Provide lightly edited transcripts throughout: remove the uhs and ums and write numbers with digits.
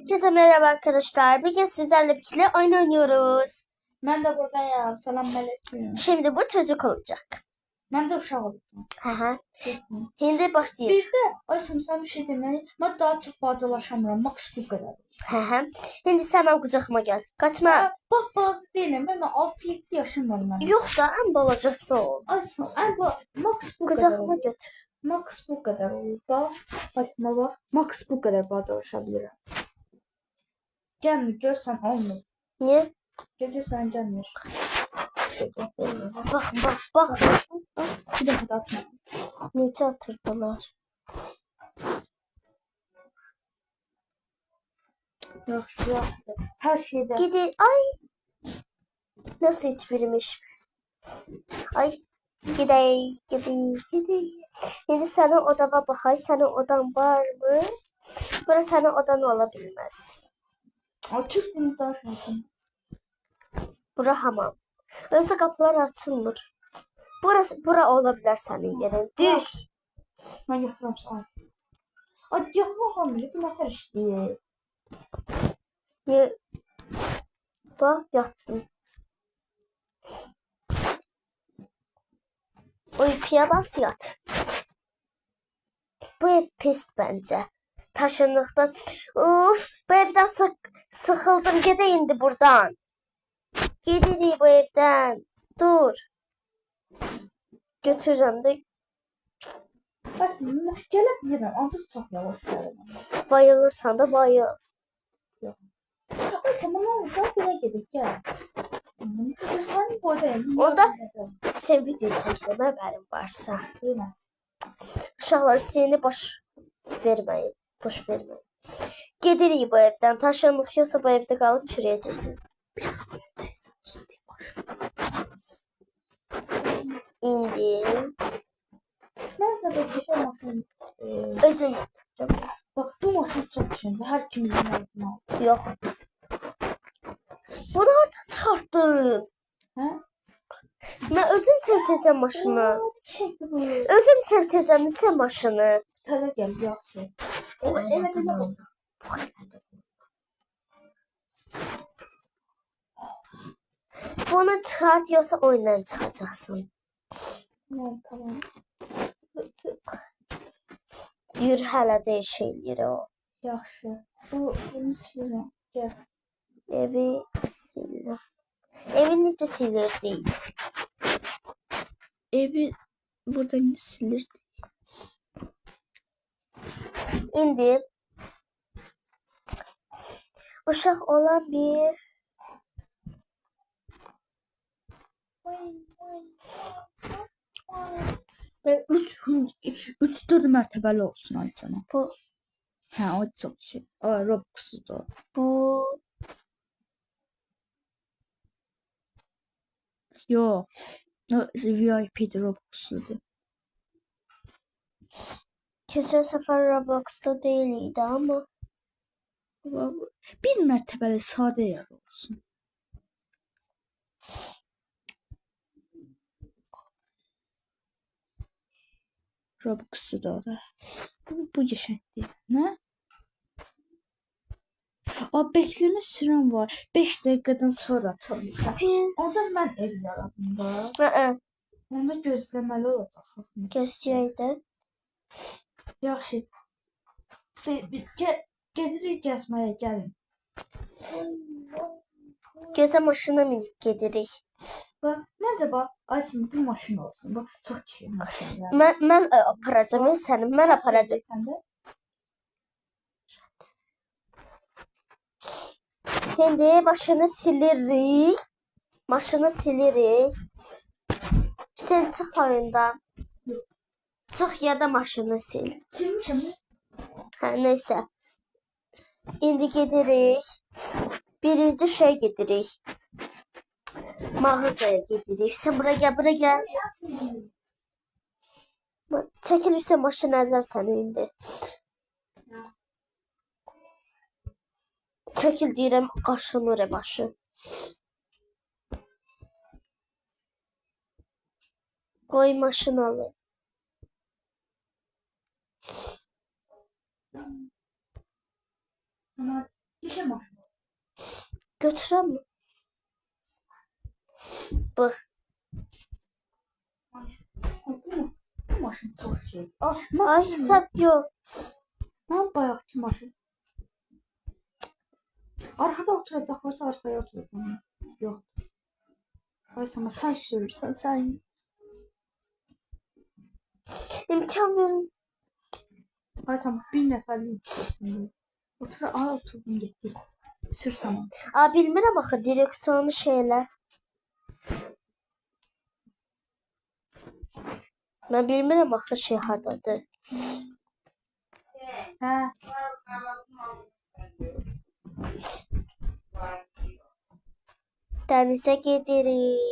Herkese merhaba arkadaşlar. Bugün sizlerle birlikte oyun oynuyoruz. Ben de buradayım. Selamünaleyküm. Şimdi bu çocuk olacak. Ben de uşaq olacağım. Hı. Şimdi başlayacağız. Bir de Ayşem sen bir şey demeyi. Ben daha çok bacılaşamıyorum. Max bu kadar. Hı. Şimdi sen benim kucağıma gel. Kaçma. Bak bazı değilim. Ben 6-7 yaşım var benim. Yok da en balacası ol. Ayşem Max bu kadar. Kucağıma götür. Max bu kadar olur. Bak. Ayşem'e bak. Max bu kadar bacılaşabilirim. Gelmir görsen olmuyor. Niye? Görürsen gelmir. Bak. Bir daha da atma. Nece atırdılar? Yaxşı. Her şeyde. Gidin. Ay. Nasıl hiçbirmiş? Ay. Gidey. Şimdi senin odama bakay. Senin odan var mı? Burası senin odan olabilmez. Türk bunu daha şansın. Bura hamam. Öyleyse kapılar açılmır. Bura olabilir senin yerin. Düş. Ben yasam sana. Ay yapma ne kadar işte. Bak yattım. Uykuya bas yat. Bu ev pis bence. Taşındıktan. Uf, bu evden sıkıldım. Gide indi buradan. Gidirik bu evden. Dur. Götürürüm de Aslında gelebilirim. Ancak çok yavaş gelirim. bayılırsan da bayıl. Ay tamam olursa bire gidelim gel. Sen buradayım. O da sen video çekmeme haberin varsa. Değil mi? Uşaqlar seni boş vermeyin. Boş vermeyin. Gedirik bu evden. Taşındık yoxsa bu evdə qalıb çürüyəcəksin. Biraz evdəyiz olsun deyə boş. İndi Ben sana bir şey bakayım. özüm Bak bu masası çok şimdi. Her kimizin altına al. yox. Bunu oradan çıxartdın. He? Mən özüm seçəcəm maşını. Çekti bu. Özüm seçəcəm sən maşını. Tada gel yaxşı. Evet. Bunu çıxart yoxsa oyundan çıxacaqsın. Tamam. Deyir hələ dəyiş eləyir o. Yaxşı. Bunu silirəm. Gel. Evi silir. Evi necə silirdi? Evi buradan silirdi. İndi uşaq olan bir Ve 3-4 mertebeli olsun ay sana. bu Ha o çok şey. O Robux'u da. bu Yok. O VIP'di Robux'u. keçən səfər Roblox'da deyil idi amma Bir mertebeli sade yer olsun. Robux'u da o da. Bu geçerli. Ne? O bekleme sürem var. 5 dakikadan sonra açılırsa. Onda ben ev yaradım da. Onda gözlemeli olacaq. Gözləyəydi. Yaxşı. Gedirik gəzməyə gəlin. Gözə maşına minib gedirik. Məncə bax, Aysin bu maşın olsun. Bu çox kişi maşın. Mən aparacağam səni. Mən aparacağam. Şimdi maşını silirik. Maşını silirik. Sen çıx oyundan. Çıx ya da maşını sil. Silmişəm. Hə, neyse. İndi gedirik. Birinci şey gedirik. Mağazaya gedirik. Sen buraya gel. Çəkilirsə maşın əzər səni indi. Çəkil deyirəm, qaşınır başı. Qoy maşın alır. Ama Dişe maşını. Götürəm mi? Bu. Bu maşın çok şey. Ah, Ay maşın. sap yok. Ben bayakçı maşın. Arkada oturacak varsa arkaya oturacağım. Yok. Ay sana sen sürürsen sen. İmkan verin. Ay sana bir neferlik. Otur, aa oturdum gitti. Sür sana. Aa bilmirəm axı direksiyonu şeylər. Mən bilmirəm axı şey hardadır. Hə. Dənizə gedirik.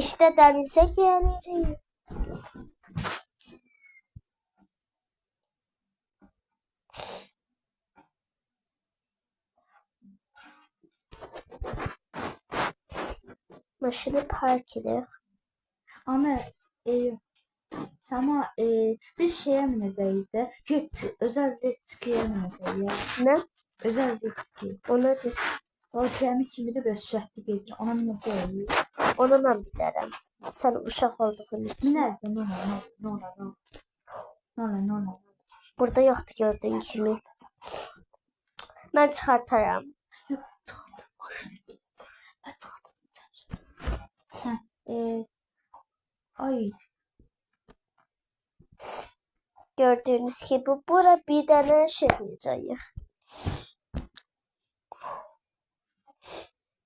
İşte dənizə gəlirik. Maşını park edək. Ama sana bir şeye minəcəkdi. Jet, özel jet-skiyə minəcək ya. Nə? Özel jet-ski. O nədir? O gəmi kimi də belə sürətli gedir. Ona minəcək. Onu mən bilərəm. Sən uşaq olduğun üçün. Minərdi, Nora. Burada yoxdur gördüyün kimi. Mən çıxartaram. Yox, çıxartın maşını. Mən çıxartın. Hə, ay. Gördüğünüz gibi bura bir dənə şey yapacağıq.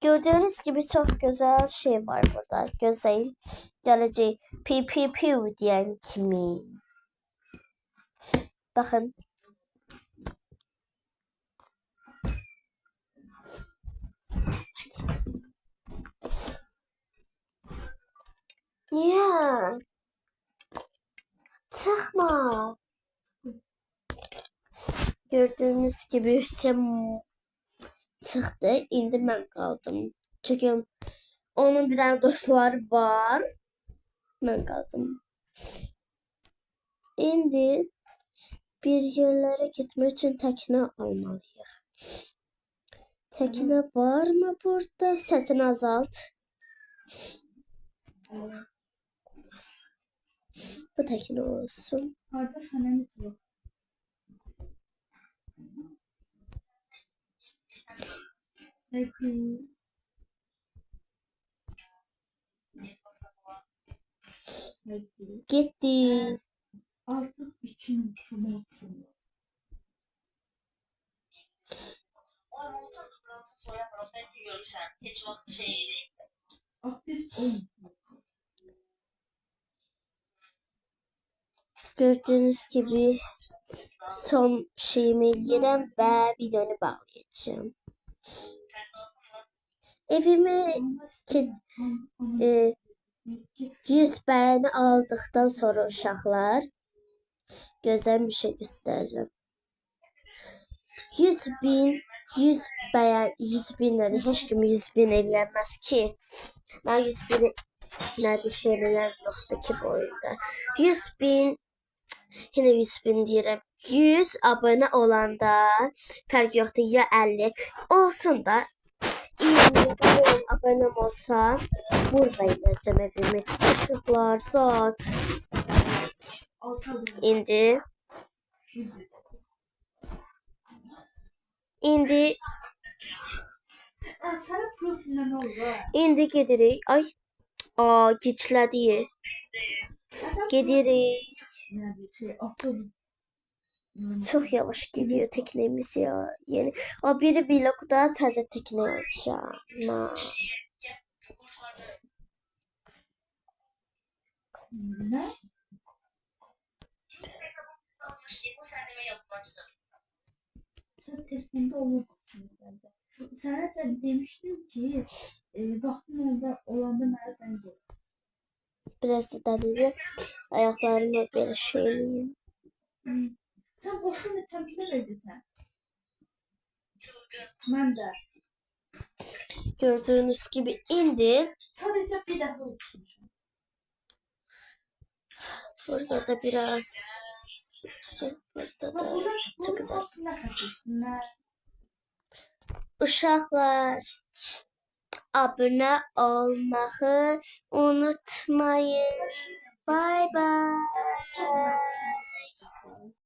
Gördüğünüz gibi çok güzel şey var burada. Gözleyin. Gelecek pi pi pi diyen kimi. Bakın. Niye? Çıkma. Gördüğünüz gibi Hüseyin çıktı. İndi ben kaldım. Çünkü onun bir tane dostları var. Ben kaldım. İndi bir yerlere gitmek için tekne almalıyıq. Tekne var mı burada? Sesini azalt. Bu tekne olsun. Harda sana ne diyor? Peki. Gitti. Artık için tutuyorsun. Aktif olmuyor. Gördüğünüz gibi son şeyimi yerim ve videonu bağlayacağım. Evime 100 beğeni aldıktan sonra uşaqlar gözəl bir şey göstereceğim. 100 bin nədir? Heç kim 100 bin eləyəməz ki. Ben 100 bin nədir şeylər yoxdur ki bu oyunda. 100 bin yine 100 bin deyirəm. 100 abone olanda fərq yoxdur ya 50 olsun da 20 abone olsa burada eləyəcəm evimi. Işıqlar, saat. İndi Sana profiline ne oldu? İndi gedirik. Ay. Geçlədi. Gedirik. Çok yavaş gidiyor teknemiz ya. Yeni. O biri vlogda təzə tekne alacağım. Ne? Sen telefonda olur. Sen demiştin ki baktın orada olanda nereden geliyor? Biraz da denize ayaklarımla böyle şeyleyeyim. Sen boşuna tepkiler edeceksin. Ben de. Gördüğünüz gibi indi. Sadece bir defa uçmuşum. Burada da biraz. Burada da çok güzel. Uşaqlar, abone olmayı unutmayın. Bye bye.